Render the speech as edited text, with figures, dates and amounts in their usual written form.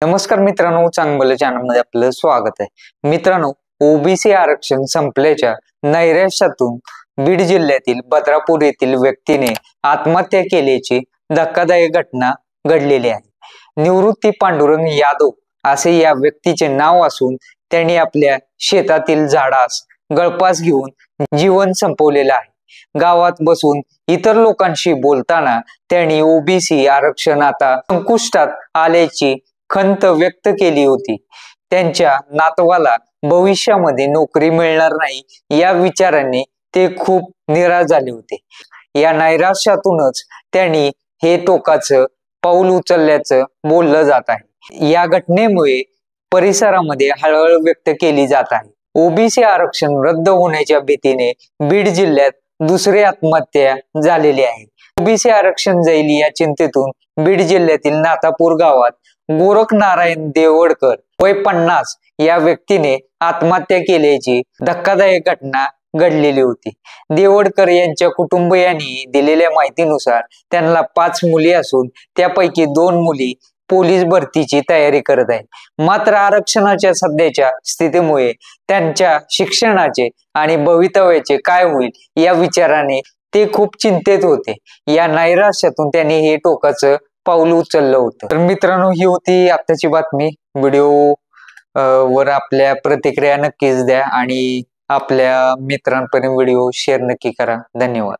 नमस्कार मित्रांनो, चांगलं चॅनलमध्ये आपलं स्वागत आहे। मित्रांनो, ओबीसी आरक्षण संपल्याच्या नैराश्यातून बीड जिल्ह्यातील बदरापूर येथील व्यक्तीने आत्महत्या केल्याची धक्कादायक घटना घडलेली आहे। निवृत्ती पांडुरंग यादव असे या व्यक्तीचे नाव असून त्यांनी आपल्या शेतातील झाडास गळफास घेऊन जीवन संपवलेलं आहे। गावात बसून इतर लोकांशी बोलताना त्यांनी ओबीसी आरक्षण आता संपुष्टात आल्याची खंत व्यक्त केली होती। त्यांच्या नातवाला भविष्यामध्ये नोकरी मिळणार नाही या विचाराने ते खूप निराश झाले होते। या नैराश्यातूनच त्यांनी हे टोकाचं पाऊल उचलल्याचं बोललं जात आहे। या घटनेमुळे परिसरामध्ये हळहळ व्यक्त केली जात आहे। ओबीसी आरक्षण रद्द होण्याच्या भीतीने बीड जिल्ह्यात दुसरी आत्महत्या झालेली आहे। ओबीसी आरक्षण जाईल या चिंतेतून बीड जिल्ह्यातील नातापूर गावात गोरख नारायण देवडकर वय 50 या व्यक्तीने आत्महत्या केल्याची धक्कादायक घटना घडलेली होती। देवडकर यांच्या कुटुंबियांनी दिलेल्या माहितीनुसार त्यांना 5 मुली असून त्यापैकी 2 मुली पोलीस भरतीची तयारी करत आहेत। मात्र आरक्षणाच्या सध्याच्या स्थितीमुळे त्यांच्या शिक्षणाचे आणि भवितव्याचे काय होईल या विचाराने ते खूप चिंतेत होते। या नैराश्यातून त्यांनी हे टोकाचं पाऊल उचललं होतं। तर मित्रांनो, ही होती आताची बातमी। व्हिडिओ वर आपल्या प्रतिक्रिया नक्कीच द्या आणि आपल्या मित्रांपर्यंत व्हिडिओ शेअर नक्की करा। धन्यवाद।